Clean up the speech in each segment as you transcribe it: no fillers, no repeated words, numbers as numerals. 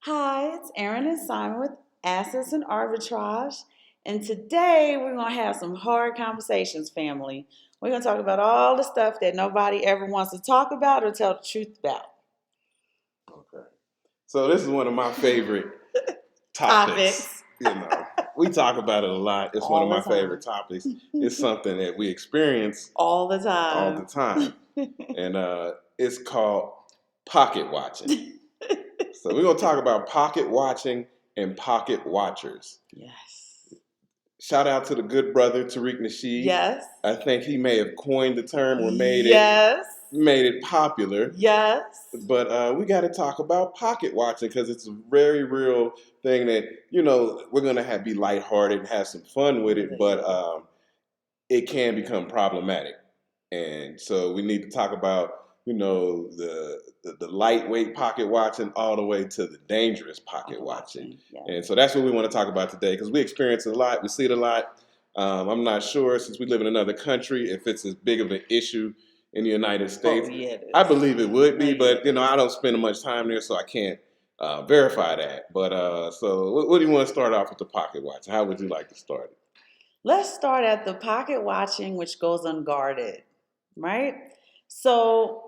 Hi, it's Erin and Simon with Assets and Arbitrage. And today we're going to have some hard conversations, family. We're going to talk about all the stuff that nobody ever wants to talk about or tell the truth about. Okay. So this is one of my favorite topics. We talk about it a lot. It's one of my favorite topics. It's something that we experience all the time. And it's called pocket watching. So we're going to talk about pocket watching and pocket watchers. Yes. Shout out to the good brother, Tariq Nasheed. Yes. I think he may have coined the term or made it popular. Yes. But we got to talk about pocket watching because it's a very real thing that, we're going to be lighthearted and have some fun with it, but it can become problematic. And so we need to talk about, the lightweight pocket watching all the way to the dangerous pocket watching. Yeah. And so that's what we want to talk about today because we experience it a lot. We see it a lot. I'm not sure, since we live in another country, if it's as big of an issue in the United States. Oh, yeah, I believe it would be, but I don't spend much time there, so I can't verify that. But so what do you want to start off with the pocket watching? How would you like to start it? Let's start at the pocket watching, which goes unguarded, right? So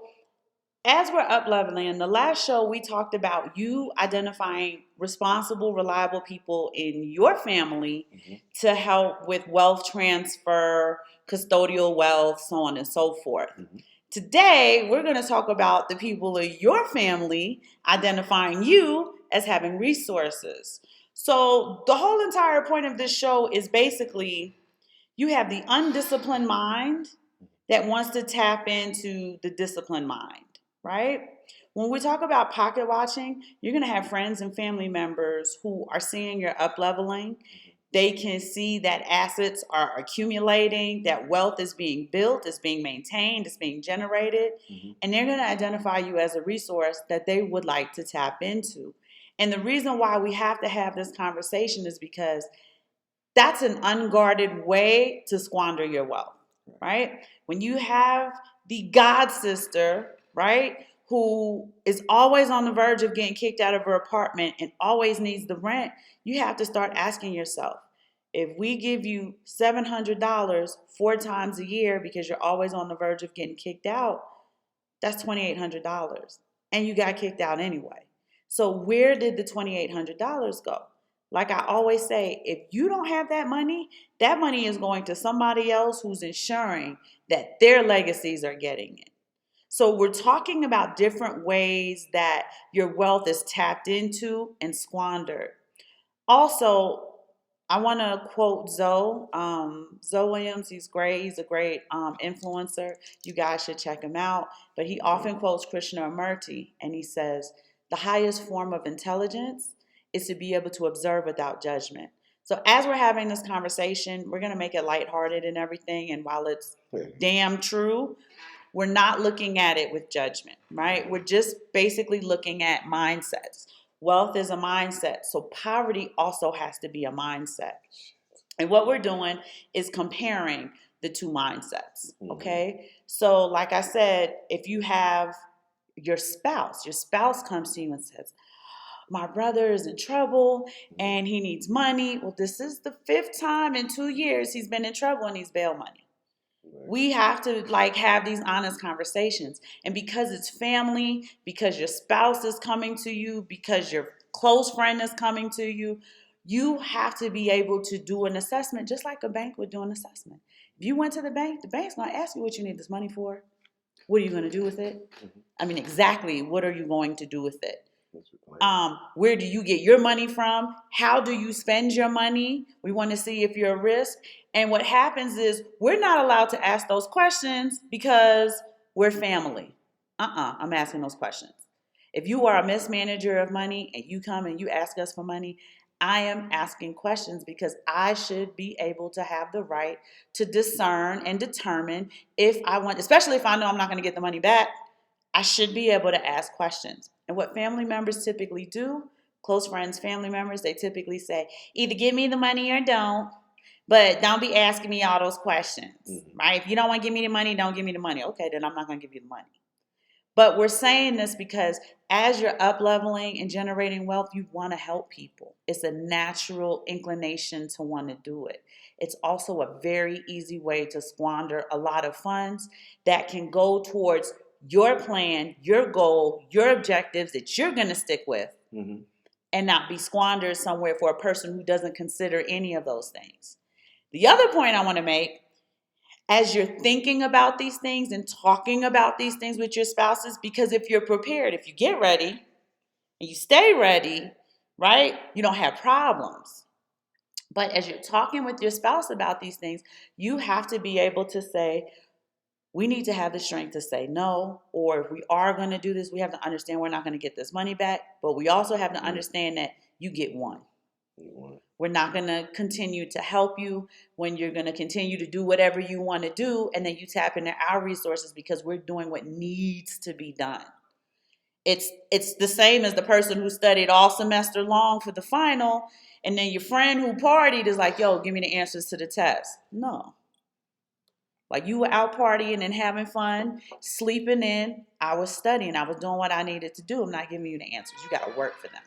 as we're up-leveling, in the last show, we talked about you identifying responsible, reliable people in your family to help with wealth transfer, custodial wealth, so on and so forth. Today, we're going to talk about the people of your family identifying you as having resources. So the whole entire point of this show is basically you have the undisciplined mind that wants to tap into the disciplined mind, right? When we talk about pocket watching, you're going to have friends and family members who are seeing your up-leveling. They can see that assets are accumulating, that wealth is being built, is being maintained, is being generated, and they're going to identify you as a resource that they would like to tap into. And the reason why we have to have this conversation is because that's an unguarded way to squander your wealth, right? When you have the god sister, right, who is always on the verge of getting kicked out of her apartment and always needs the rent, you have to start asking yourself, if we give you $700 4 times a year because you're always on the verge of getting kicked out, that's $2,800. And you got kicked out anyway. So where did the $2,800 go? Like I always say, if you don't have that money is going to somebody else who's ensuring that their legacies are getting it. So we're talking about different ways that your wealth is tapped into and squandered. Also, I want to quote Zoe Williams. He's great. He's a great influencer. You guys should check him out. But he often quotes Krishnamurti, and he says, the highest form of intelligence is to be able to observe without judgment. So as we're having this conversation, we're going to make it lighthearted and everything. And while it's damn true, we're not looking at it with judgment, right? We're just basically looking at mindsets. Wealth is a mindset, so poverty also has to be a mindset. And what we're doing is comparing the two mindsets, okay? So like I said, if you have your spouse comes to you and says, my brother is in trouble and he needs money. Well, this is the 5th time in 2 years he's been in trouble and needs bail money. We have to have these honest conversations. And because it's family, because your spouse is coming to you, because your close friend is coming to you, you have to be able to do an assessment just like a bank would do an assessment. If you went to the bank's going to ask you what you need this money for. What are you going to do with it? I mean, exactly, what are you going to do with it? Where do you get your money from? How do you spend your money? We want to see if you're a risk. And what happens is we're not allowed to ask those questions because we're family. I'm asking those questions. If you are a mismanager of money and you come and you ask us for money, I am asking questions because I should be able to have the right to discern and determine if I want, especially if I know I'm not going to get the money back, I should be able to ask questions. And what family members typically do, close friends, family members, they typically say, either give me the money or don't. But don't be asking me all those questions, right? If you don't want to give me the money, don't give me the money. Okay, then I'm not going to give you the money. But we're saying this because as you're up leveling and generating wealth, you want to help people. It's a natural inclination to want to do it. It's also a very easy way to squander a lot of funds that can go towards your plan, your goal, your objectives that you're going to stick with, and not be squandered somewhere for a person who doesn't consider any of those things. The other point I want to make, as you're thinking about these things and talking about these things with your spouses, because if you're prepared, if you get ready and you stay ready, right, you don't have problems. But as you're talking with your spouse about these things, you have to be able to say, we need to have the strength to say no, or if we are going to do this, we have to understand we're not going to get this money back, but we also have to understand that you get one. We're not going to continue to help you when you're going to continue to do whatever you want to do, and then you tap into our resources because we're doing what needs to be done. It's the same as the person who studied all semester long for the final, and then your friend who partied is like, yo, give me the answers to the test. No. Like, you were out partying and having fun, sleeping in. I was studying. I was doing what I needed to do. I'm not giving you the answers. You got to work for them.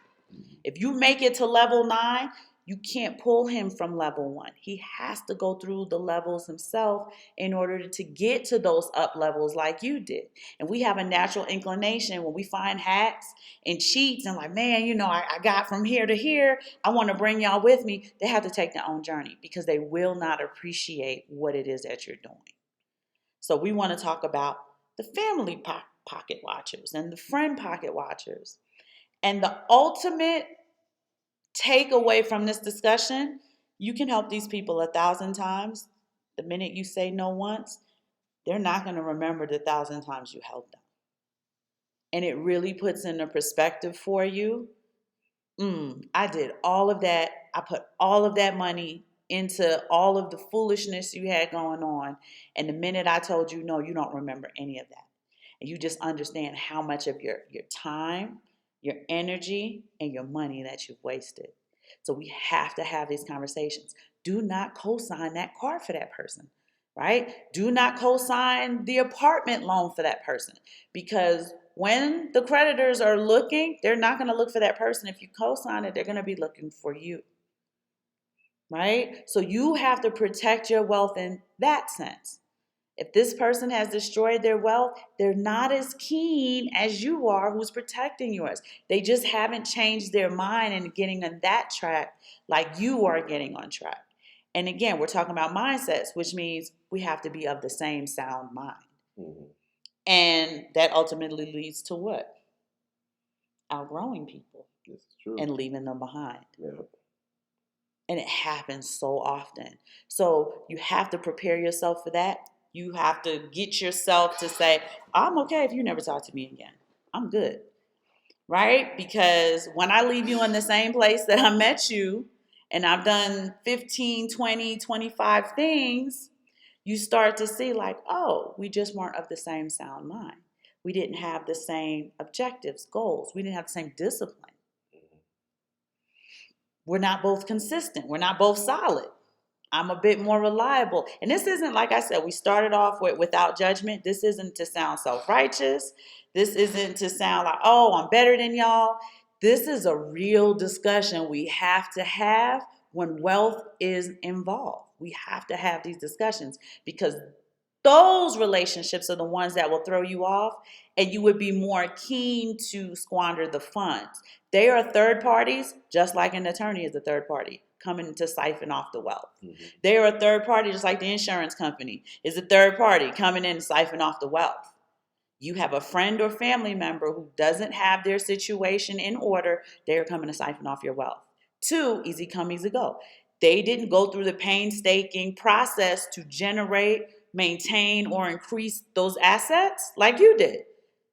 If you make it to level 9, you can't pull him from level 1. He has to go through the levels himself in order to get to those up levels like you did. And we have a natural inclination when we find hacks and cheats and like, man, I got from here to here. I want to bring y'all with me. They have to take their own journey because they will not appreciate what it is that you're doing. So we want to talk about the family pocket watchers and the friend pocket watchers. And the ultimate takeaway from this discussion, you can help these people 1,000 times. The minute you say no once, they're not going to remember the 1,000 times you helped them. And it really puts into perspective for you. I did all of that. I put all of that money into all of the foolishness you had going on. And the minute I told you no, you don't remember any of that. And you just understand how much of your time, your energy, and your money that you've wasted. So we have to have these conversations. Do not co-sign that car for that person, right? Do not co-sign the apartment loan for that person, because when the creditors are looking, they're not going to look for that person. If you co-sign it, they're going to be looking for you, right? So you have to protect your wealth in that sense. If this person has destroyed their wealth, they're not as keen as you are who's protecting yours. They just haven't changed their mind and getting on that track like you are getting on track. And again, we're talking about mindsets, which means we have to be of the same sound mind. And that ultimately leads to what? Outgrowing people and leaving them behind. And it happens so often. So you have to prepare yourself for that. You have to get yourself to say, I'm okay if you never talk to me again. I'm good, right? Because when I leave you in the same place that I met you, and I've done 15, 20, 25 things, you start to see like, oh, we just weren't of the same sound mind. We didn't have the same objectives, goals. We didn't have the same discipline. We're not both consistent. We're not both solid. I'm a bit more reliable. And this isn't, like I said, we started off with without judgment. This isn't to sound self-righteous. This isn't to sound like, oh, I'm better than y'all. This is a real discussion we have to have when wealth is involved. We have to have these discussions because those relationships are the ones that will throw you off, and you would be more keen to squander the funds. They are third parties, just like an attorney is a third party, coming to siphon off the wealth. They are a third party, just like the insurance company is a third party coming in to siphon off the wealth. You have a friend or family member who doesn't have their situation in order, they are coming to siphon off your wealth. 2, easy come, easy go. They didn't go through the painstaking process to generate, maintain, or increase those assets like you did.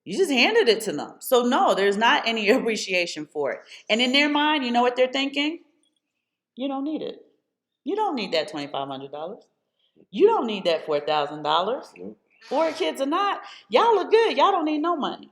You just handed it to them. So no, there's not any appreciation for it. And in their mind, you know what they're thinking? You don't need it. You don't need that $2,500. You don't need that $4,000. 4 kids or not, y'all look good. Y'all don't need no money.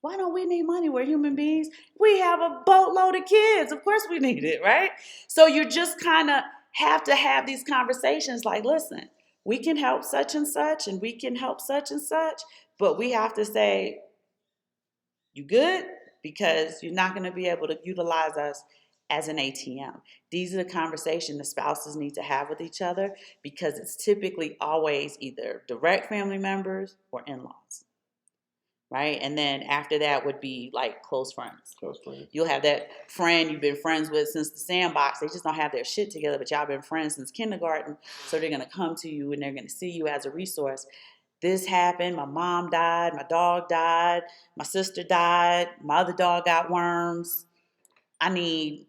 Why don't we need money? We're human beings. We have a boatload of kids. Of course we need it, right? So you're just kind of have to have these conversations like, listen, we can help such and we can help such and such, but we have to say, you good? Because you're not going to be able to utilize us as an ATM. These are the conversations the spouses need to have with each other, because it's typically always either direct family members or in-laws. Right? And then after that would be like close friends. Close friends. You'll have that friend you've been friends with since the sandbox. They just don't have their shit together, but y'all been friends since kindergarten. So they're going to come to you and they're going to see you as a resource. This happened. My mom died. My dog died. My sister died. My other dog got worms. I need,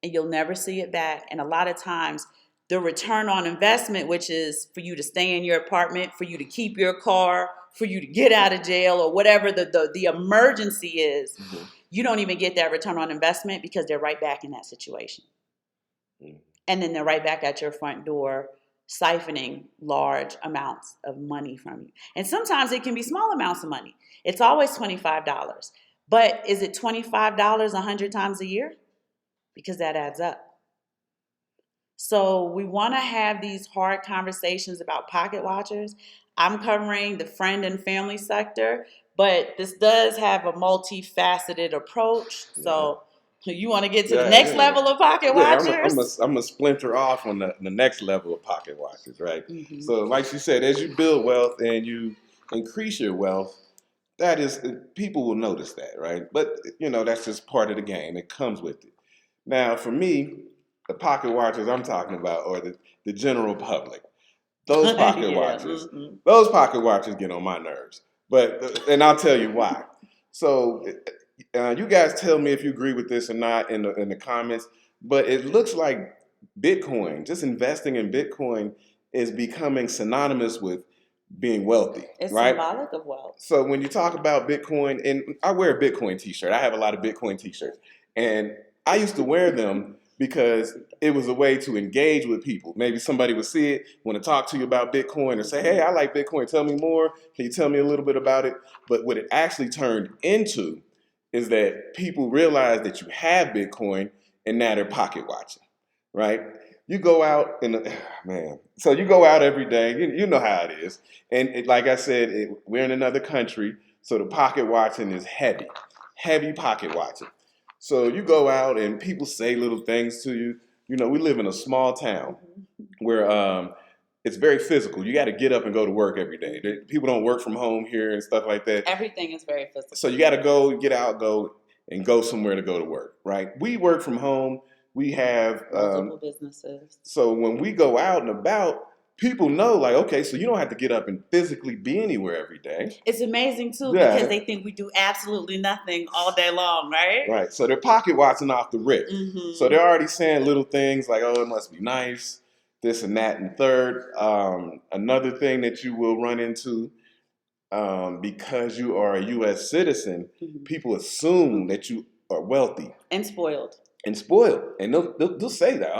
and you'll never see it back. And a lot of times, the return on investment, which is for you to stay in your apartment, for you to keep your car, for you to get out of jail, or whatever the emergency is, you don't even get that return on investment because they're right back in that situation. And then they're right back at your front door, siphoning large amounts of money from you. And sometimes it can be small amounts of money. It's always $25. But is it $25 100 times a year? Because that adds up. So we want to have these hard conversations about pocket watchers. I'm covering the friend and family sector, but this does have a multifaceted approach. So you want to get to the next level of pocket watchers? I'm a splinter off on the next level of pocket watchers, right? So like she said, as you build wealth and you increase your wealth, that is, people will notice that, right? But, that's just part of the game. It comes with it. Now, for me, the pocket watchers I'm talking about are the general public. Those pocket watchers, those pocket watchers get on my nerves. And I'll tell you why. So you guys tell me if you agree with this or not in the comments. But it looks like Bitcoin, just investing in Bitcoin, is becoming synonymous with being wealthy. It's right? Symbolic of wealth. So when you talk about Bitcoin, and I wear a Bitcoin t-shirt. I have a lot of Bitcoin t-shirts. And I used to wear them because it was a way to engage with people. Maybe somebody would see it, want to talk to you about Bitcoin, or say, hey, I like Bitcoin. Tell me more. Can you tell me a little bit about it? But what it actually turned into is that people realize that you have Bitcoin, and now they're pocket watching, right? You go out so you go out every day. You know how it is. And like I said, we're in another country, so the pocket watching is heavy pocket watching. So you go out and people say little things to you. We live in a small town where it's very physical. You got to get up and go to work every day. People don't work from home here and stuff like that. Everything is very physical. So you got to go, get out, go somewhere to go to work, right? We work from home. We have multiple businesses. So when we go out and about, people know, like, okay, so you don't have to get up and physically be anywhere every day. It's amazing, too, because they think we do absolutely nothing all day long, right? Right. So they're pocket watching off the rip. So they're already saying little things like, oh, it must be nice, this and that and third. Another thing that you will run into, because you are a U.S. citizen, people assume that you are wealthy. And spoiled. And they'll say that,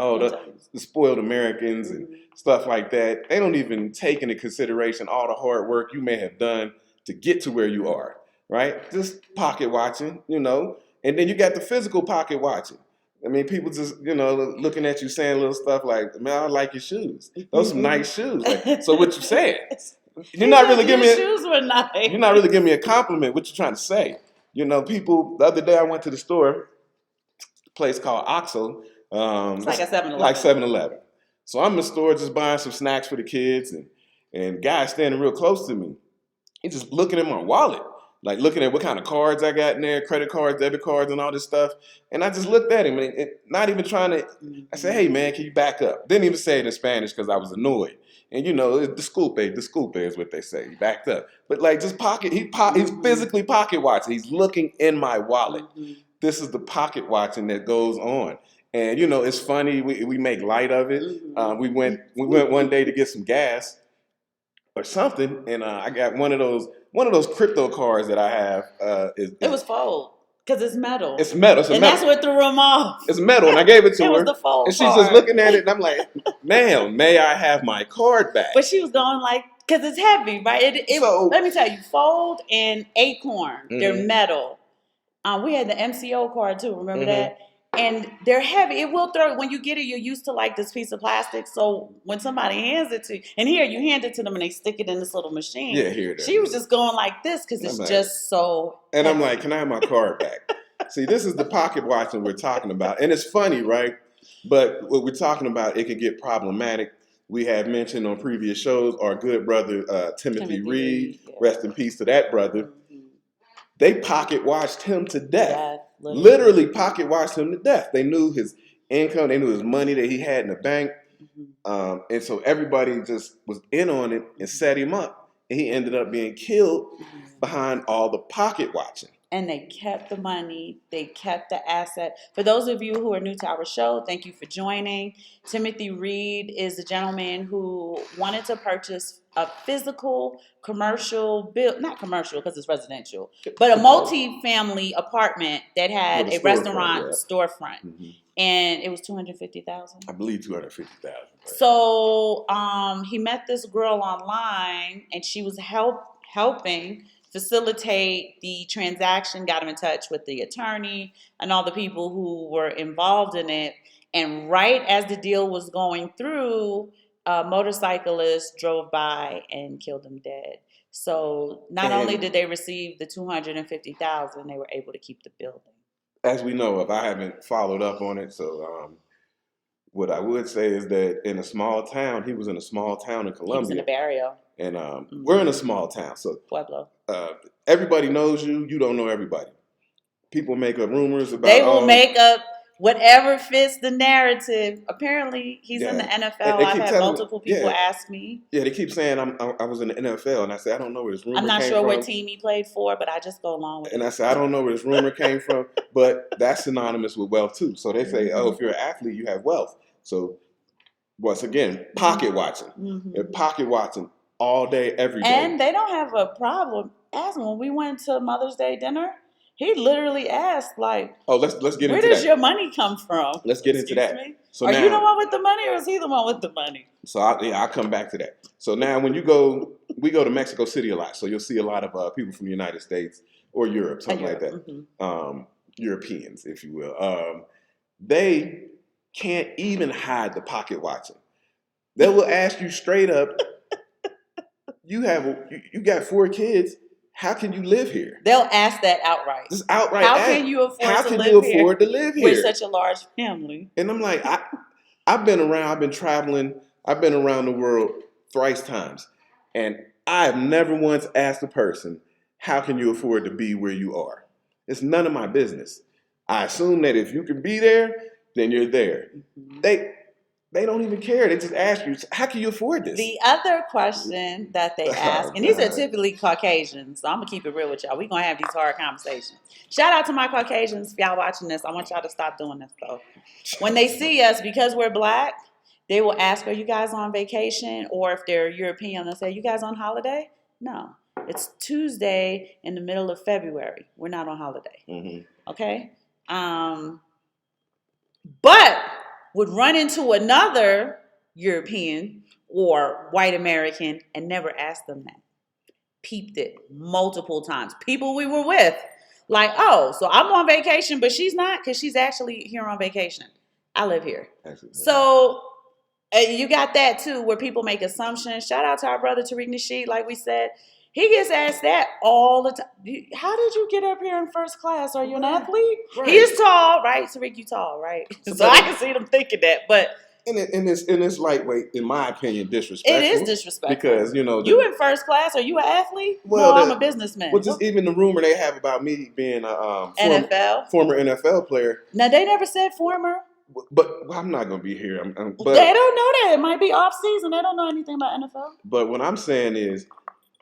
the spoiled Americans and stuff like that. They don't even take into consideration all the hard work you may have done to get to where you are, right? Just pocket watching, and then you got the physical pocket watching. I mean, people just, looking at you saying little stuff like, man, I like your shoes. Those are some nice shoes. Like, so what you saying? You're not really giving me shoes were nice. You're not really giving me a compliment. What you trying to say? People, the other day I went to the store, place called Oxo. It's like a 7-Eleven. Like 7-Eleven. So I'm in the store just buying some snacks for the kids, and guy standing real close to me. He's just looking at my wallet, like looking at what kind of cards I got in there, credit cards, debit cards, and all this stuff. And I just looked at him, and not even trying to. I said, "Hey man, can you back up?" Didn't even say it in Spanish because I was annoyed. And disculpe is what they say. He backed up, but like just he's physically pocket watching. He's looking in my wallet. This is the pocket watching that goes on. And, it's funny. We make light of it. We went one day to get some gas or something. And I got one of those crypto cards that I have. It was fold because it's metal. It's metal. And that's what threw him off. It's metal. And I gave it to her. Was the fold and she's just looking at it. And I'm like, ma'am, may I have my card back? But she was going like, because it's heavy, right? Let me tell you, fold and acorn, they're metal. We had the MCO card too. Remember that? And they're heavy. It will throw, when you get it, you're used to like this piece of plastic. So when somebody hands it to you, and here you hand it to them and they stick it in this little machine. Yeah, here. She was just going like this because it's just so And heavy. I'm like, can I have my card back? See, this is the pocket watching we're talking about. And it's funny, right? But what we're talking about, it can get problematic. We have mentioned on previous shows our good brother, Timothy Reed. Yeah. Rest in peace to that brother. Mm-hmm. They pocket watched him to death. Literally pocket watched him to death. They knew his income. They knew his money that he had in the bank. Mm-hmm. And so everybody just was in on it and set him up. And he ended up being killed behind all the pocket watching. And they kept the money. They kept the asset. For those of you who are new to our show, thank you for joining. Timothy Reed is a gentleman who wanted to purchase a physical commercial not commercial because it's residential, but a multi-family apartment that had a restaurant storefront. Mm-hmm. And it was $250,000. I believe $250,000. Right? So he met this girl online, and she was helping facilitate the transaction, got him in touch with the attorney and all the people who were involved in it. And right as the deal was going through, a motorcyclist drove by and killed him dead. So not only did they receive the $250,000, they were able to keep the building. As we know of, I haven't followed up on it. So what I would say is that in a small town, he was in a small town in Colombia. He was in a barrio. And we're in a small town, so Pueblo. Everybody knows you. You don't know everybody. People make up rumors about. They will make up whatever fits the narrative. Apparently, he's in the NFL. I've had multiple people ask me. Yeah, they keep saying I was in the NFL, and I said I don't know where this rumor came from. I'm not sure what team he played for, but I just go along with it. And I said I don't know where this rumor came from, but that's synonymous with wealth too. So they say, oh, if you're an athlete, you have wealth. So once again, pocket watching. Mm-hmm. They're pocket watching all day, every day. And they don't have a problem asking. When we went to Mother's Day dinner, he literally asked, like, "Oh, let's get into that. Where does your money come from?" Let's get into that. So are you the one with the money, or is he the one with the money? So I'll come back to that. So now when we go to Mexico City a lot. So you'll see a lot of people from the United States or Europe, something like that. Mm-hmm. Europeans, if you will. They can't even hide the pocket watching. They will ask you straight up. You got 4 kids. How can you live here? They'll ask that outright. Just outright. How can you afford to live here with such a large family? And I'm like, I've been around. I've been traveling. I've been around the world thrice times, and I have never once asked a person, "How can you afford to be where you are?" It's none of my business. I assume that if you can be there, then you're there. Mm-hmm. They don't even care. They just ask you, how can you afford this? The other question that they ask, and these are typically Caucasians, so I'm going to keep it real with y'all. We're going to have these hard conversations. Shout out to my Caucasians. If y'all watching this, I want y'all to stop doing this, though. When they see us, because we're black, they will ask, are you guys on vacation? Or if they're European, they'll say, you guys on holiday? No. It's Tuesday in the middle of February. We're not on holiday. Mm-hmm. Okay? But would run into another European or white American and never ask them that. Peeped it multiple times. People we were with, like, oh, so I'm on vacation, but she's not, because she's actually here on vacation. I live here. So you got that too, where people make assumptions. Shout out to our brother Tariq Nasheed, like we said. He gets asked that all the time. How did you get up here in first class? Are you an athlete? Right. He is tall, right? Tariq, you tall, right? So I can see them thinking that. But and it's lightweight, in my opinion, disrespectful. It is disrespectful. Because, you in first class, are you an athlete? Well, no, I'm a businessman. Well, just even the rumor they have about me being a former NFL player. Now, they never said former. But I'm not going to be here. But they don't know that. It might be off season. They don't know anything about NFL. But what I'm saying is,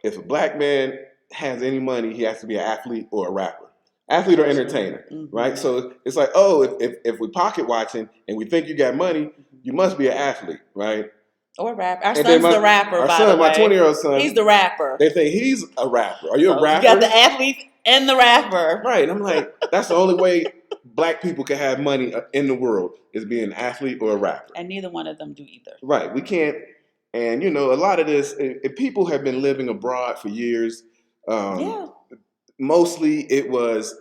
if a black man has any money, he has to be an athlete or a rapper. Athlete or entertainer, mm-hmm. right? So it's like, oh, if we're pocket watching and we think you got money, you must be an athlete, right? Or a rapper. Our son's the rapper, by the way. My 20-year-old son. He's the rapper. They think he's a rapper. Are you a rapper? You got the athlete and the rapper. Right. And I'm like, that's the only way black people can have money in the world is being an athlete or a rapper. And neither one of them do either. Right. We can't. And, a lot of this, if people have been living abroad for years, mostly it was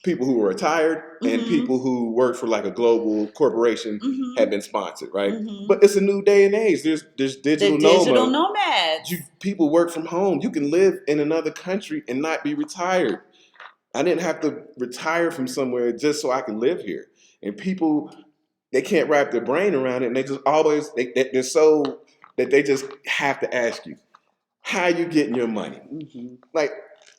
people who were retired and people who work for like a global corporation have been sponsored, right? But it's a new day and age. There's digital nomads. People work from home. You can live in another country and not be retired. I didn't have to retire from somewhere just so I could live here. And people, they can't wrap their brain around it, and they just always they're so that they just have to ask you, how you getting your money? Like,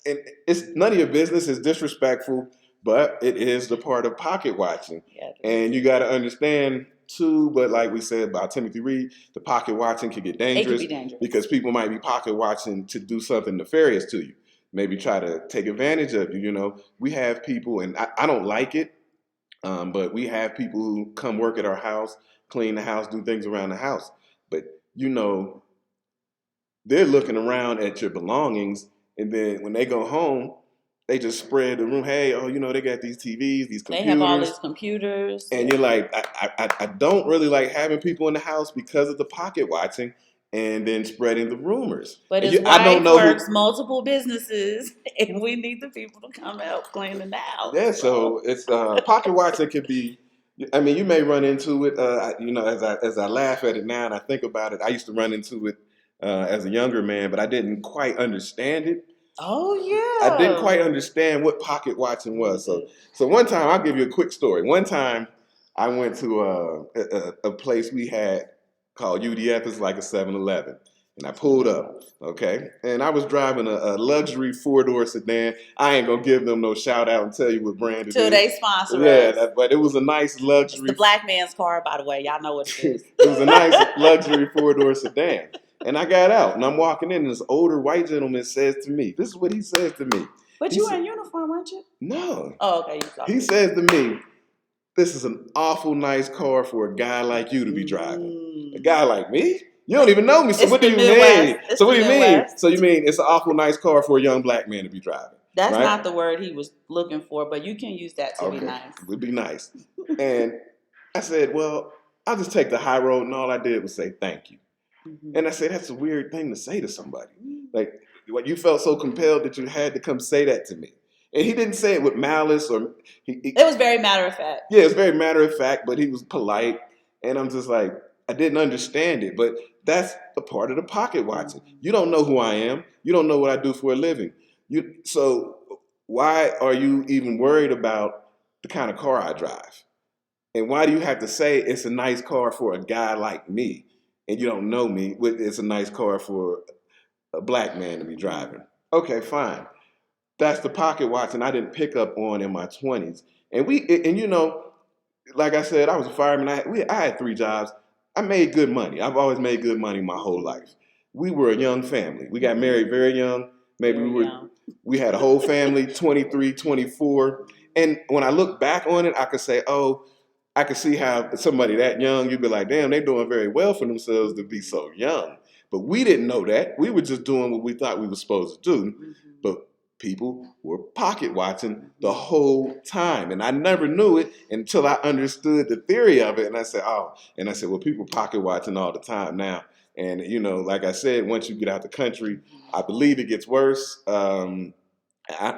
and it's none of your business. It's disrespectful, but it is the part of pocket watching. Yeah, and you got to understand too. But like we said about Timothy Reed, the pocket watching can get dangerous, because people might be pocket watching to do something nefarious to you. Maybe try to take advantage of you. You know, we have people, and I don't like it, but we have people who come work at our house, clean the house, do things around the house. But you know, they're looking around at your belongings, and then when they go home, they just spread the room. Hey, oh, you know, they got these TVs, these computers. They have all these computers. And you're like, I don't really like having people in the house because of the pocket watching and then spreading the rumors. But his wife works multiple businesses, and we need the people to come help clean the house. Yeah, so it's pocket watching can be. I mean, you may run into it. You know, as I laugh at it now and I think about it, I used to run into it as a younger man, but I didn't quite understand it. Oh yeah, I didn't quite understand what pocket watching was. So one time, I'll give you a quick story. One time, I went to a place we had called UDF. It's like a 7-Eleven. And I pulled up, okay? And I was driving a luxury 4-door sedan. I ain't going to give them no shout out and tell you what brand it is. Till they sponsor us. Yeah, but it was a nice luxury. It's the black man's car, by the way. Y'all know what it is. It was a nice luxury 4-door sedan. And I got out, and I'm walking in, and this older white gentleman says to me, this is what he says to me. But you were in uniform, weren't you? No. Oh, okay. He says to me, this is an awful nice car for a guy like you to be driving. A guy like me? You don't even know me, so what do you mean? So what do you mean? So you mean it's an awful nice car for a young black man to be driving? That's not the word he was looking for, but you can use that to be nice. It would be nice. And I said, well, I'll just take the high road, and all I did was say thank you. And I said, that's a weird thing to say to somebody. Like, what, you felt so compelled that you had to come say that to me. And he didn't say it with malice or... It was very matter of fact. Yeah, it was very matter of fact, but he was polite. And I'm just like, I didn't understand it. But that's a part of the pocket watching. You don't know who I am. You don't know what I do for a living. So why are you even worried about the kind of car I drive? And why do you have to say it's a nice car for a guy like me? And you don't know me, it's a nice car for a black man to be driving. Okay, fine. That's the pocket watching I didn't pick up on in my 20s. And you know, like I said, I was a fireman. I had 3 jobs. I made good money. I've always made good money my whole life. We were a young family. We got married very young. Maybe we had a whole family, 23, 24. And when I look back on it, I could say, oh, I could see how somebody that young, you'd be like, damn, they're doing very well for themselves to be so young. But we didn't know that. We were just doing what we thought we were supposed to do. But people were pocket watching the whole time. And I never knew it until I understood the theory of it. And I said, well, people pocket watching all the time now. And, you know, like I said, once you get out the country, I believe it gets worse. I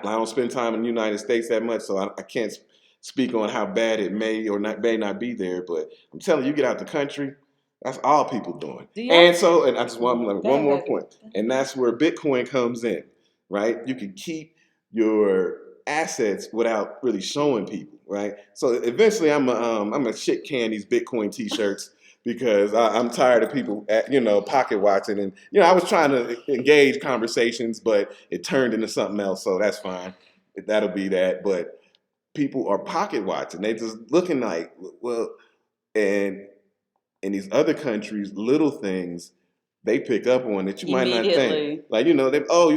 don't spend time in the United States that much, so I can't speak on how bad it may or may not be there, but I'm telling you, get out the country, that's all people doing. And I just want one more point, and that's where Bitcoin comes in, right? You can keep your assets without really showing people, right? So eventually, I'm gonna shit can these Bitcoin T-shirts because I'm tired of people, pocket watching, and I was trying to engage conversations, but it turned into something else, so that's fine. That'll be that, but. People are pocket watching. They just looking like, well, and in these other countries, little things they pick up on that you might not think. Like, you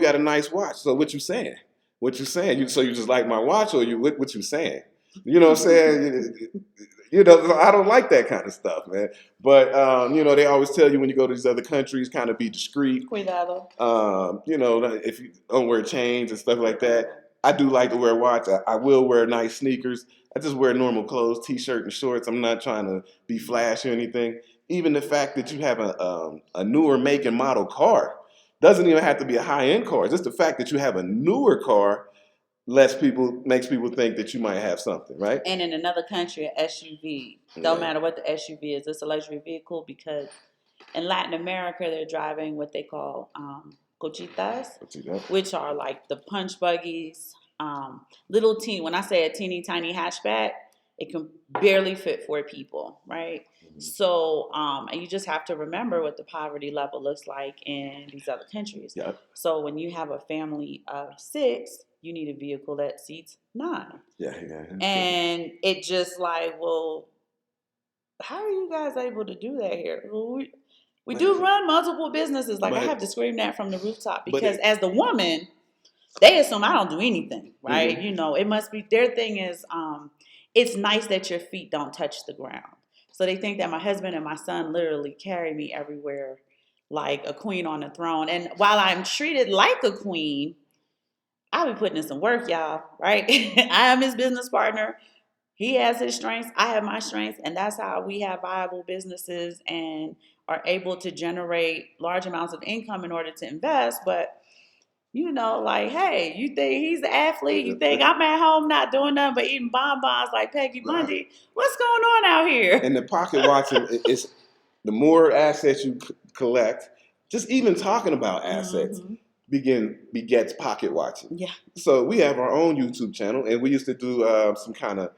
got a nice watch. So what you saying? So you just like my watch, or what you saying? You know what I'm saying? I don't like that kind of stuff, man. But they always tell you when you go to these other countries, kind of be discreet. Cuidado. If you don't wear chains and stuff like that. I do like to wear a watch. I will wear nice sneakers. I just wear normal clothes, T-shirt and shorts. I'm not trying to be flashy or anything. Even the fact that you have a newer make and model car doesn't even have to be a high-end car. Just the fact that you have a newer car makes people think that you might have something, right? And in another country, an SUV, don't matter what the SUV is, it's a luxury vehicle because in Latin America, they're driving what they call cochitas, which are like the punch buggies, little teeny. When I say a teeny tiny hatchback, it can barely fit 4 people, right? So, and you just have to remember what the poverty level looks like in these other countries. Yep. So when you have a family of 6, you need a vehicle that seats 9. Yeah. And it just like, well, how are you guys able to do that here? Well, we do run multiple businesses. Like I have to scream that from the rooftop because as the woman, they assume I don't do anything, right? Mm-hmm. You know, it must be their thing is it's nice that your feet don't touch the ground. So they think that my husband and my son literally carry me everywhere like a queen on a throne. And while I'm treated like a queen, I'll be putting in some work, y'all, right? I am his business partner. He has his strengths, I have my strengths, and that's how we have viable businesses and are able to generate large amounts of income in order to invest. But you know, like, hey, you think he's an athlete? You think I'm at home not doing nothing but eating bonbons like Peggy Bundy? What's going on out here? And the pocket watching is the more assets you collect. Just even talking about assets begets pocket watching. Yeah. So we have our own YouTube channel, and we used to do some kind of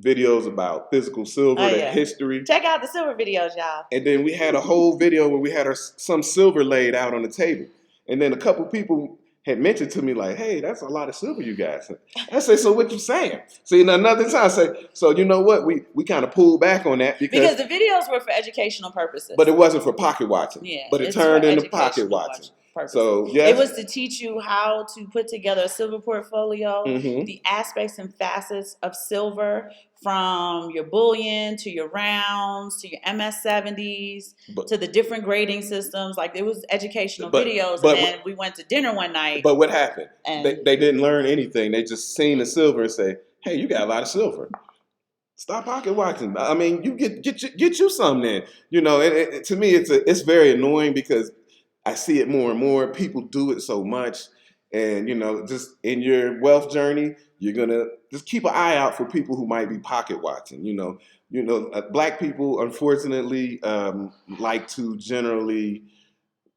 videos about physical silver, the history. Check out the silver videos, y'all. And then we had a whole video where we had some silver laid out on the table. And then a couple people had mentioned to me like, hey, that's a lot of silver you guys. I say, so what you saying? See, another time I say, so you know what? We kind of pulled back on that because the videos were for educational purposes. But it wasn't for pocket watching. Yeah. But it turned into pocket watching. So yes, it was to teach you how to put together a silver portfolio, the aspects and facets of silver, from your bullion to your rounds to your MS-70s to the different grading systems. Like it was educational videos, and then we went to dinner one night. But what happened? And they didn't learn anything. They just seen the silver and say, "Hey, you got a lot of silver. Stop pocket watching. I mean, you get you some then." You know, to me, it's very annoying because I see it more and more. People do it so much. And, you know, just in your wealth journey, you're going to just keep an eye out for people who might be pocket watching. You know, black people, unfortunately, like to generally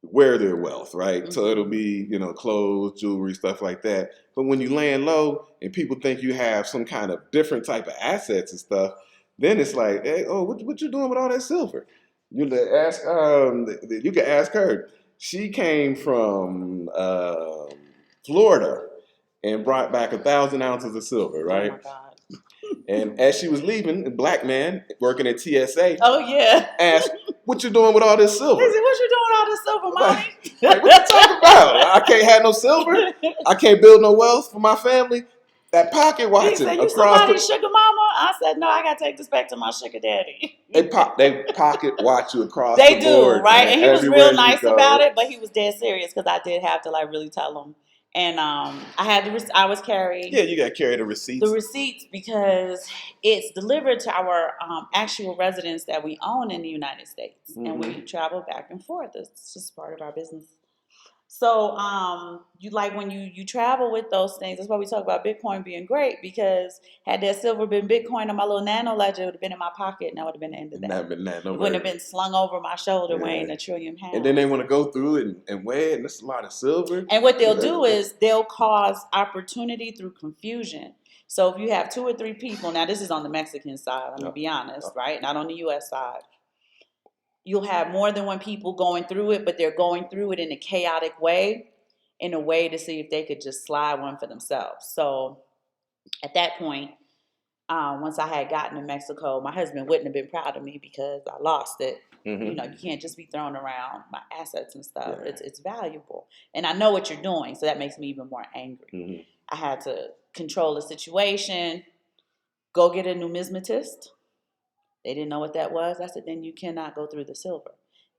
wear their wealth, right? So it'll be, you know, clothes, jewelry, stuff like that. But when you land low and people think you have some kind of different type of assets and stuff, then it's like, hey, oh, what you doing with all that silver? You can ask her. She came from Florida and brought back 1,000 ounces of silver, right? Oh my God. And as she was leaving, a black man working at TSA asked, what you doing with all this silver? He said, what you doing with all this silver, mommy? Like, what you talking about? I can't have no silver. I can't build no wealth for my family. That pocket watching. He said, you somebody's sugar mama? I said, no, I got to take this back to my sugar daddy. They pocket watch you across the board. They do, right? And he was real nice about it, but he was dead serious because I did have to like really tell him. And I was carrying. Yeah, you got to carry the receipts. The receipts because it's delivered to our actual residence that we own in the United States, and we travel back and forth. It's just part of our business. So you like when you travel with those things. That's why we talk about Bitcoin being great, because had that silver been Bitcoin on my little nano ledger, it would have been in my pocket, and that would have been the end of that. It wouldn't have been slung over my shoulder weighing 1 trillion pounds. And then they want to go through it and weigh it, and that's a lot of silver. And what they'll do is they'll cause opportunity through confusion. So if you have 2 or 3 people, now this is on the Mexican side, let me be honest, right? Not on the U.S. side. You'll have more than 1 people going through it, but they're going through it in a chaotic way, in a way to see if they could just slide one for themselves. So at that point, once I had gotten to Mexico, my husband wouldn't have been proud of me because I lost it. You know, you can't just be throwing around my assets and stuff. Yeah. It's valuable. And I know what you're doing, so that makes me even more angry. I had to control the situation, go get a numismatist. They didn't know what that was. I said, then you cannot go through the silver.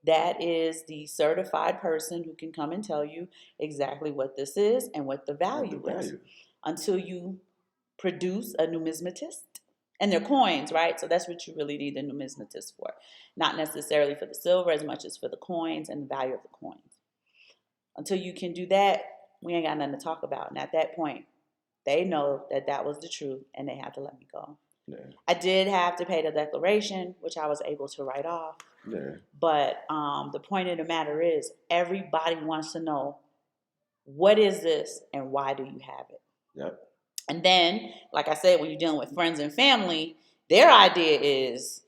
That is the certified person who can come and tell you exactly what this is and what the value is. Until you produce a numismatist. And they're coins, right? So that's what you really need the numismatist for. Not necessarily for the silver as much as for the coins and the value of the coins. Until you can do that, we ain't got nothing to talk about. And at that point, They know that that was the truth, and they had to let me go. Yeah. I did have to pay the declaration, which I was able to write off. Yeah. But the point of the matter is, everybody wants to know, what is this and why do you have it? Yep. And then, like I said, when you're dealing with friends and family, their idea is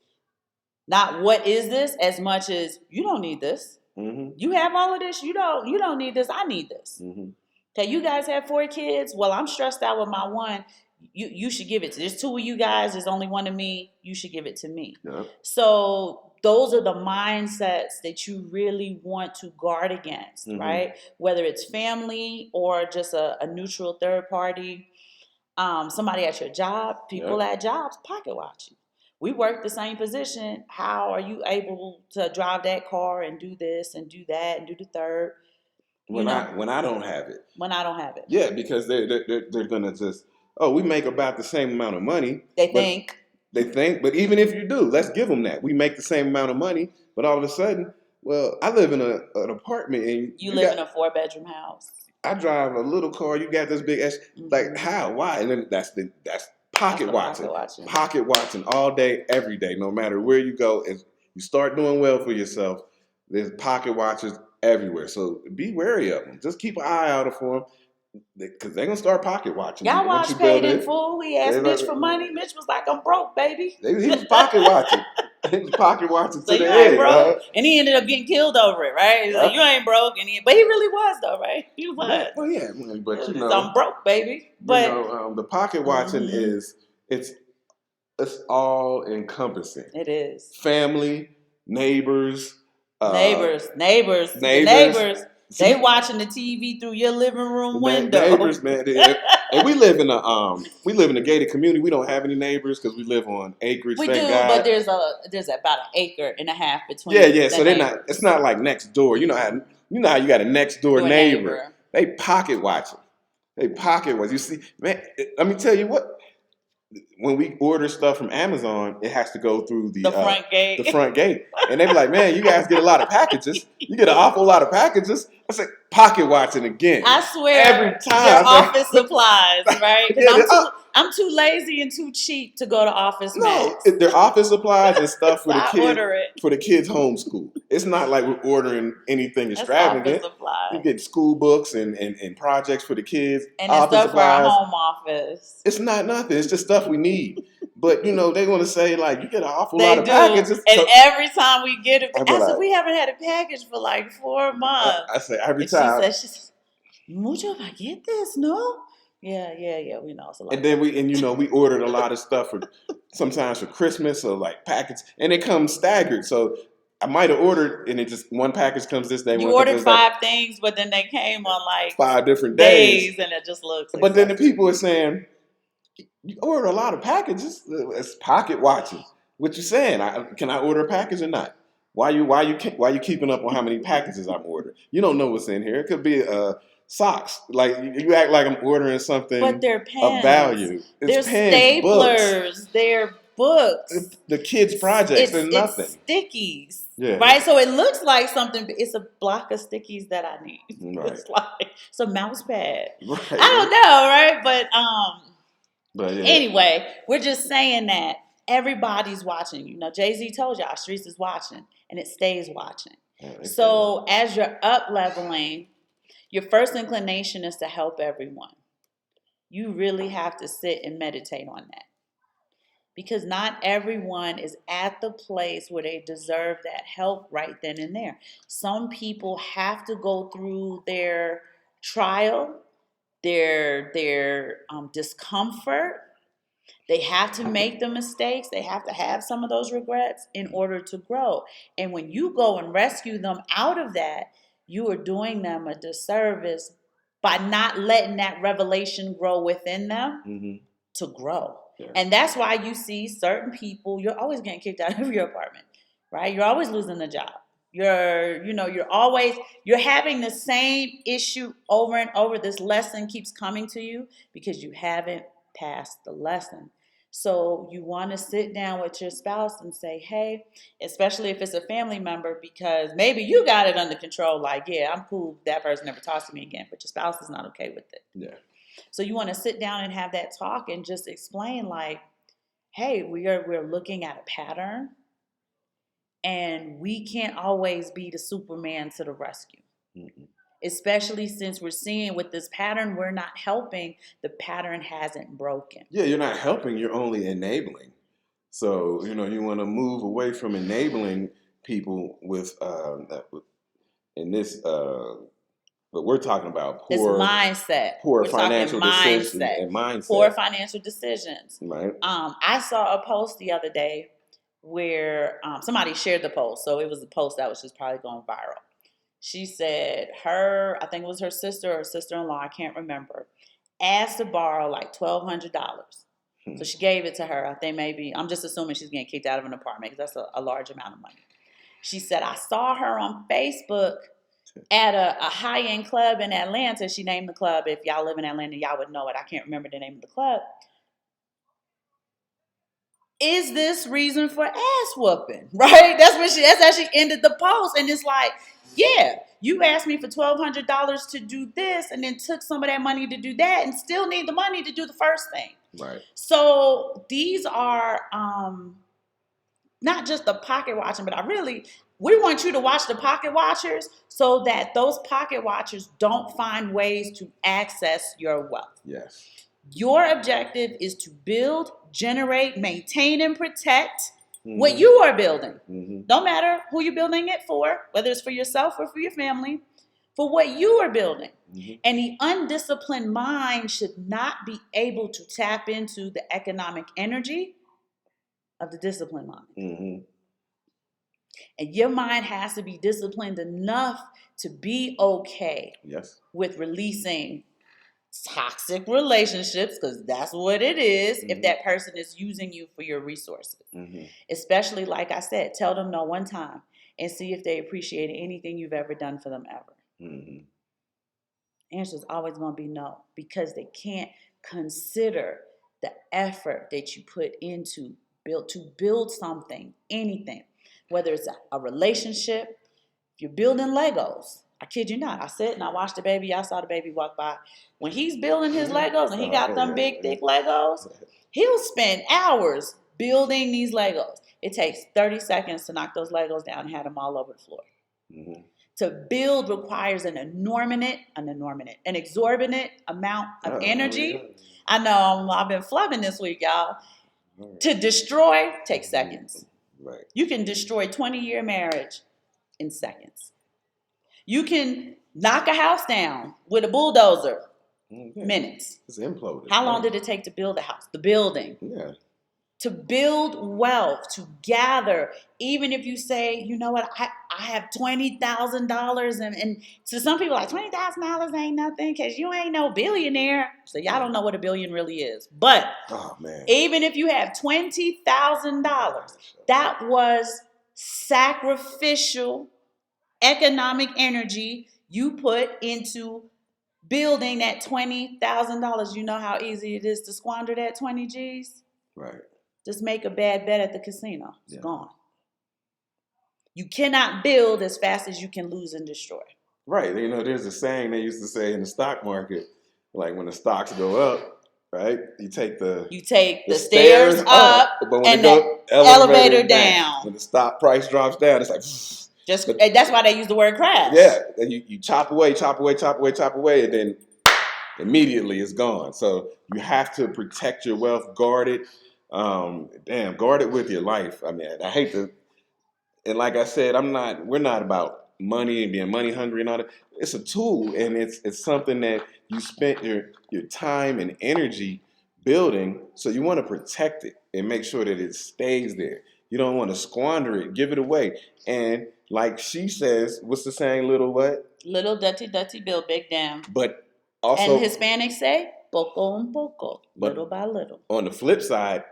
not what is this as much as you don't need this. Mm-hmm. You have all of this. You don't need this. I need this. Mm-hmm. Okay, you guys have 4 kids. Well, I'm stressed out with my one. You should give it to. There's 2 of you guys. There's only 1 of me. You should give it to me. Yep. So those are the mindsets that you really want to guard against, Mm-hmm. right? Whether it's family or just a neutral third party, somebody at your job, people Yep. at jobs pocket watch you. We work the same position. How are you able to drive that car and do this and do that and do the third? When I don't have it. When I don't have it. Yeah, because they're gonna just, oh, we make about the same amount of money. They think. But even if you do, let's give them that. We make the same amount of money, but all of a sudden, well, I live in an apartment and you live in a 4-bedroom house. I drive a little car. You got this big ass. Like how? Why? And then that's pocket watching. Pocket watching all day, every day, no matter where you go. If you start doing well for yourself, there's pocket watchers everywhere. So be wary of them. Just keep an eye out for them. Because they're going to start pocket watching. Y'all watch Paid in Full? We asked Mitch for money. Mitch was like, I'm broke, baby. He was pocket watching. He was pocket watching so to the end. Broke. And he ended up getting killed over it, right? He's like, you ain't broke. But he really was, though, right? He was. Yeah, well, yeah. But, you know. I'm broke, baby. But the pocket watching is, it's all encompassing. It is. Family, neighbors. Neighbors. They watching the TV through your living room window. Neighbors, man. And we live in a gated community. We don't have any neighbors because we live on acreage. We thank do, God. but there's about 1.5 acres between. Yeah. So they're not. It's not like next door. You know how you got a next door neighbor. They pocket watching. You see, man. Let me tell you what. When we order stuff from Amazon, it has to go through the front gate. The front gate. And they be like, man, you guys get a lot of packages. You get an awful lot of packages. I say, pocket watching again. I swear. Every time. Their office supplies, right? Because I'm too lazy and too cheap to go to Office Max. No, their office supplies and stuff for so the kids. For the kids' homeschool. It's not like we're ordering anything extravagant. You get school books and projects for the kids. And it's stuff for our home office. It's not nothing. It's just stuff we need. But, they want to say, like, you get an awful lot of packages. And every time we get it, we haven't had a package for like 4 months. I say every time. She says, mucho paquetes, no? Yeah, we know it's a lot. And then we ordered a lot of stuff sometimes for Christmas or like packets, and it comes staggered. So I might have ordered, and it just one package comes this day. You ordered 5 things, but then they came on like 5 different days, and it just looks. But then the people are saying, "You ordered a lot of packages. It's pocket watching." What you saying? Can I order a package or not? Why you keeping up on how many packages I'm ordering? You don't know what's in here. It could be socks. Like you act like I'm ordering something but they're pens. Of value. They're pens, staplers. Books. They're books. The kids' projects. They're nothing. It's stickies. Yeah. Right? So it looks like something. It's a block of stickies that I need. Right. It's a mouse pad. Right. I don't know, right? But yeah. Anyway, we're just saying that everybody's watching. Jay-Z told y'all, streets is watching, and it stays watching. So as you're up leveling, your first inclination is to help everyone. You really have to sit and meditate on that. Because not everyone is at the place where they deserve that help right then and there. Some people have to go through their trial, their discomfort. They have to make the mistakes. They have to have some of those regrets in order to grow. And when you go and rescue them out of that, you are doing them a disservice by not letting that revelation grow within them to grow. Yeah. And that's why you see certain people, you're always getting kicked out of your apartment, right? You're always losing the job. You're having the same issue over and over. This lesson keeps coming to you because you haven't passed the lesson. So you want to sit down with your spouse and say, hey, especially if it's a family member, because maybe you got it under control. Like, yeah, I'm cool. That person never talks to me again, but your spouse is not okay with it. Yeah. So you want to sit down and have that talk and just explain like, hey, we're looking at a pattern and we can't always be the Superman to the rescue. Mm-mm. Especially since we're seeing with this pattern, we're not helping. The pattern hasn't broken. Yeah, you're not helping, you're only enabling. So, you want to move away from enabling people with, in this, but we're talking about poor mindset. Poor financial decisions and mindset. Poor financial decisions. Right. I saw a post the other day where somebody shared the post. So it was a post that was just probably going viral. She said I think it was her sister or sister-in-law, I can't remember, asked to borrow like $1,200. So she gave it to her. I think I'm just assuming she's getting kicked out of an apartment because that's a large amount of money. She said, I saw her on Facebook at a high-end club in Atlanta. She named the club. If y'all live in Atlanta, y'all would know it. I can't remember the name of the club. Is this reason for ass whooping? Right? That's how she ended the post. And it's like, yeah, you asked me for $1,200 to do this and then took some of that money to do that and still need the money to do the first thing. Right. So these are not just the pocket watching, but we want you to watch the pocket watchers so that those pocket watchers don't find ways to access your wealth. Yes. Your objective is to build, generate, maintain, and protect what you are building. Mm-hmm. Don't matter who you're building it for, whether it's for yourself or for your family, for what you are building. Mm-hmm. And the undisciplined mind should not be able to tap into the economic energy of the disciplined mind. Mm-hmm. And your mind has to be disciplined enough to be okay with releasing toxic relationships, because that's what it is. Mm-hmm. If that person is using you for your resources. Mm-hmm. Especially, like I said, tell them no one time and see if they appreciate anything you've ever done for them ever. Mm-hmm. Answer is always going to be no, because they can't consider the effort that you put into build something, anything, whether it's a relationship. If you're building Legos, I kid you not, I sit and I watched I saw the baby walk by. When he's building his Legos and he got them big, thick Legos, he'll spend hours building these Legos. It takes 30 seconds to knock those Legos down and have them all over the floor. Mm-hmm. To build requires an exorbitant amount of energy. I know I've been flubbing this week, y'all. To destroy takes seconds. Right. You can destroy 20-year marriage in seconds. You can knock a house down with a bulldozer. Minutes. It's imploded. How long did it take to build a house? The building. Yeah. To build wealth, to gather, even if you say, you know what, I have $20,000, and to some people like $20,000 ain't nothing because you ain't no billionaire. So y'all don't know what a billion really is. But even if you have $20,000, that was sacrificial economic energy you put into building that $20,000. You know how easy it is to squander that 20 G's? Right. Just make a bad bet at the casino. It's gone. You cannot build as fast as you can lose and destroy. Right. There's a saying they used to say in the stock market, like when the stocks go up, right? You take the stairs up but when and the elevator down. When the stock price drops down, it's like that's why they use the word crash. Yeah. And you chop away, and then immediately it's gone. So you have to protect your wealth, guard it. Guard it with your life. I mean, I hate to, and like I said, we're not about money and being money hungry and all that. It's a tool, and it's something that you spent your time and energy building, so you want to protect it and make sure that it stays there. You don't want to squander it, give it away. And like she says, what's the saying, little what? Little dirty build big dam. But also, and Hispanics say, poco un poco, little by little. On the flip side,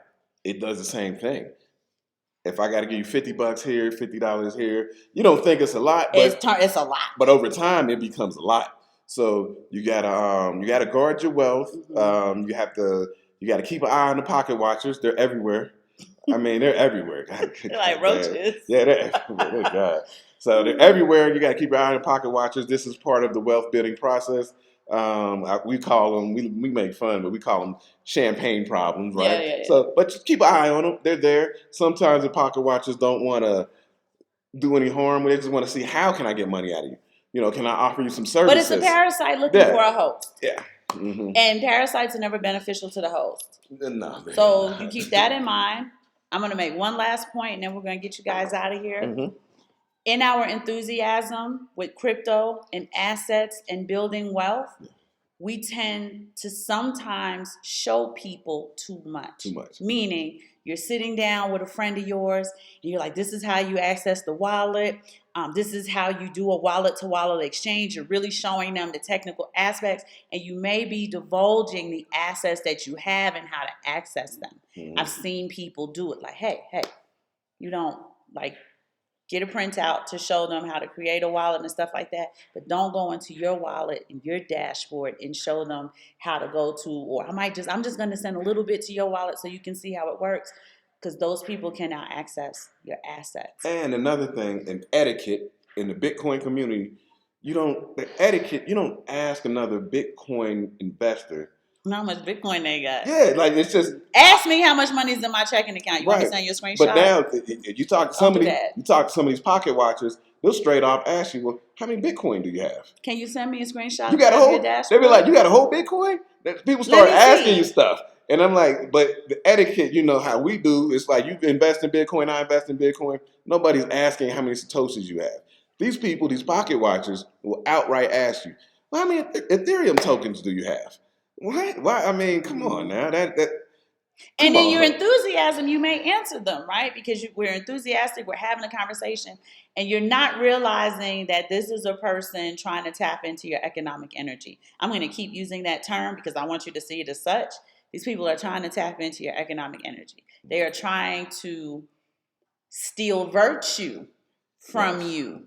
it does the same thing. If I got to give you $50 here, $50 here, you don't think it's a lot, but it's a lot. But over time, it becomes a lot. So you gotta guard your wealth. Mm-hmm. You gotta keep an eye on the pocket watchers. They're everywhere. I mean, they're everywhere. They're like roaches. Yeah, they're everywhere. So they're everywhere. You gotta keep your eye on the pocket watchers. This is part of the wealth building process. We call them, we make fun, but we call them champagne problems, right? Yeah. So, but just keep an eye on them. They're there. Sometimes the pocket watchers don't want to do any harm. They just want to see, how can I get money out of you? Can I offer you some services? But it's a parasite looking for a host. Yeah. Mm-hmm. And parasites are never beneficial to the host. No. So you keep that in mind. I'm going to make one last point, and then we're going to get you guys out of here. Mm-hmm. In our enthusiasm with crypto and assets and building wealth, we tend to sometimes show people too much. Meaning, you're sitting down with a friend of yours, and you're like, this is how you access the wallet. This is how you do a wallet-to-wallet exchange. You're really showing them the technical aspects, and you may be divulging the assets that you have and how to access them. Mm-hmm. I've seen people do it like, hey, you don't, like, get a printout to show them how to create a wallet and stuff like that. But don't go into your wallet and your dashboard and show them how to go to, or I'm just going to send a little bit to your wallet so you can see how it works, because those people can now access your assets. And another thing, in etiquette in the Bitcoin community, you don't ask another Bitcoin investor how much Bitcoin they got. Yeah, like it's just. Ask me how much money is in my checking account. You want me to send you a screenshot? But now, you talk to some of these pocket watchers, they'll straight off ask you, well, how many Bitcoin do you have? Can you send me a screenshot? You got a whole. They'll be like, you got a whole Bitcoin? People start asking you stuff, and I'm like, but the etiquette, how we do, it's like you invest in Bitcoin, I invest in Bitcoin. Nobody's asking how many satoshis you have. These people, these pocket watchers, will outright ask you, well, how many Ethereum tokens do you have? What? Why? I mean, come on now. And in your enthusiasm, you may answer them, right? Because we're enthusiastic, we're having a conversation, and you're not realizing that this is a person trying to tap into your economic energy. I'm going to keep using that term because I want you to see it as such. These people are trying to tap into your economic energy. They are trying to steal virtue from you.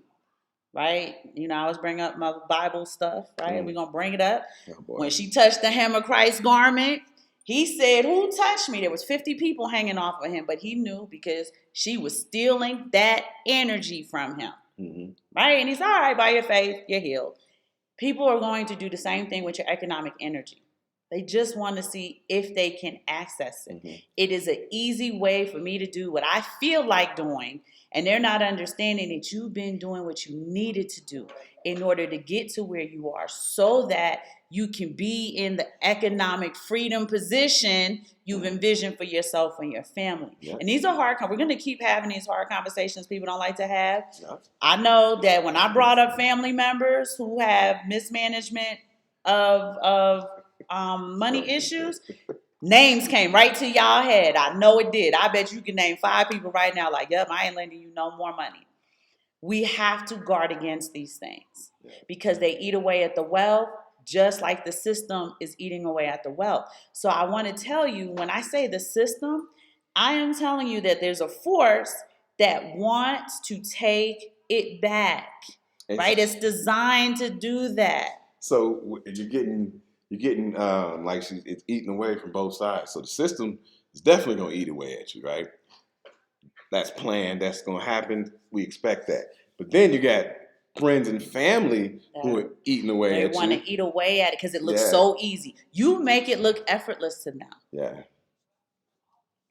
Right? I always bring up my Bible stuff, right? We're going to bring it up. When she touched the hem of Christ's garment, he said, who touched me? There was 50 people hanging off of him, but he knew because she was stealing that energy from him. Mm-hmm. Right? And he's all right, by your faith, you're healed. People are going to do the same thing with your economic energy. They just want to see if they can access it. Mm-hmm. It is an easy way for me to do what I feel like doing, and they're not understanding that you've been doing what you needed to do in order to get to where you are so that you can be in the economic freedom position you've envisioned for yourself and your family. Yep. And these are hard. We're going to keep having these hard conversations people don't like to have. Yep. I know that when I brought up family members who have mismanagement of money issues, names came right to y'all head. I know it did. I bet you can name 5 people right now like, yep, I ain't lending you no more money. We have to guard against these things because they eat away at the wealth just like the system is eating away at the wealth. So I want to tell you, when I say the system, I am telling you that there's a force that wants to take it back, right? It's designed to do that. So you're getting like it's eating away from both sides. So the system is definitely going to eat away at you, right? That's planned. That's going to happen. We expect that. But then you got friends and family who are eating away at you. They want to eat away at it because it looks so easy. You make it look effortless to them. Yeah.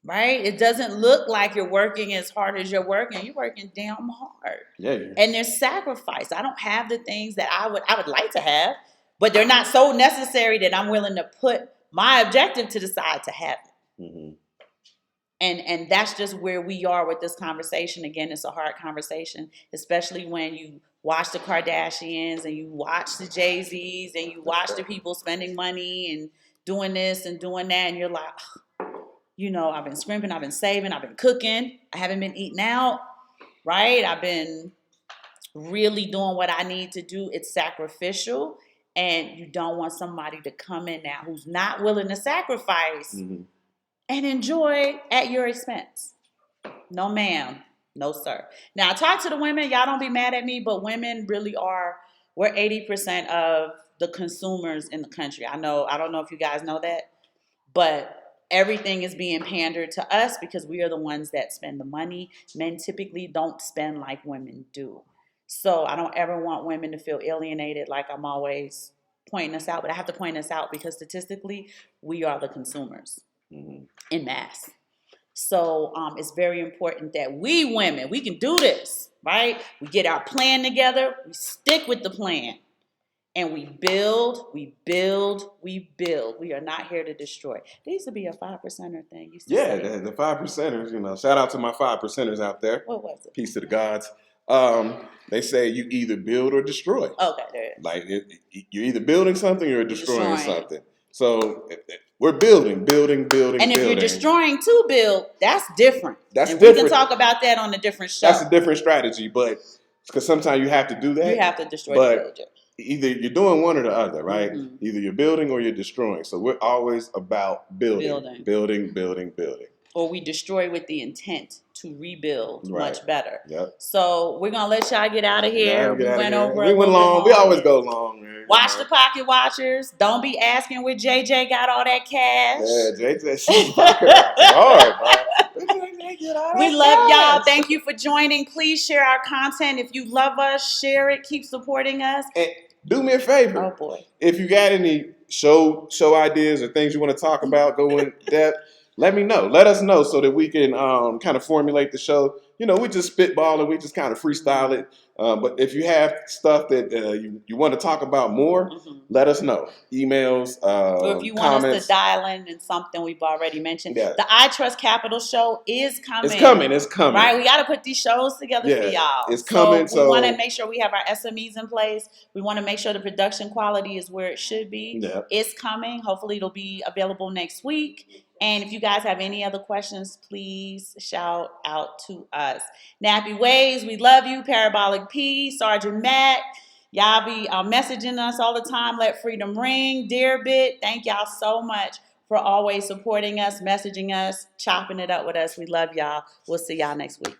Right? It doesn't look like you're working as hard as you're working. You're working damn hard. Yeah. And there's sacrifice. I don't have the things that I would like to have, but they're not so necessary that I'm willing to put my objective to the side to have it. Mm-hmm. And that's just where we are with this conversation. Again, it's a hard conversation, especially when you watch the Kardashians and you watch the Jay-Z's and you watch the people spending money and doing this and doing that. And you're like, I've been scrimping, I've been saving, I've been cooking. I haven't been eating out, right? I've been really doing what I need to do. It's sacrificial. And you don't want somebody to come in now who's not willing to sacrifice and enjoy at your expense. No, ma'am. No, sir. Now, talk to the women. Y'all don't be mad at me, but women really we're 80% of the consumers in the country. I don't know if you guys know that, but everything is being pandered to us because we are the ones that spend the money. Men typically don't spend like women do. So I don't ever want women to feel alienated like I'm always pointing us out, but I have to point us out because statistically, we are the consumers in mass. So it's very important that we women, we can do this, right? We get our plan together, we stick with the plan, and we build, we build, we build. We are not here to destroy. There used to be a 5%er thing. Used to Yeah, say. the 5%ers, you know, shout out to my 5%ers out there. What was it? Peace to the gods. They say you either build or destroy. Okay, there it is. Like you're either building something or destroying something. So we're building. And if you're destroying to build, that's different. That's and different. We can talk about that on a different show. That's a different strategy, but because sometimes you have to do that. You have to destroy to build it. Either you're doing one or the other, right? Mm-hmm. Either you're building or you're destroying. So we're always about building. Or we destroy with the intent to rebuild much better. Yep. So we're gonna let y'all get out of here. We went over. We went long. We always go long. Man. Watch the Pocket Watchers. Don't be asking where JJ got all that cash. Yeah, JJ, she's hard, bro. We love y'all. Thank you for joining. Please share our content. If you love us, share it. Keep supporting us. And do me a favor. Oh boy. If you got any show ideas or things you want to talk about, go in depth. Let me know. Let us know so that we can kind of formulate the show. You know, we just spitball and we just kind of freestyle it. But if you have stuff that you want to talk about more, let us know. Emails, or if you want comments. us to dial in something we've already mentioned. Yeah. The I Trust Capital show is coming. It's coming. Right? We got to put these shows together for y'all. It's coming. So we want to make sure we have our SMEs in place. We want to make sure the production quality is where it should be. Yeah. It's coming. Hopefully it'll be available next week. And if you guys have any other questions, please shout out to us. Nappy Ways, we love you. Parabolic P, Sergeant Matt. Y'all be messaging us all the time. Let Freedom Ring. Dear Bit, thank y'all so much for always supporting us, messaging us, chopping it up with us. We love y'all. We'll see y'all next week.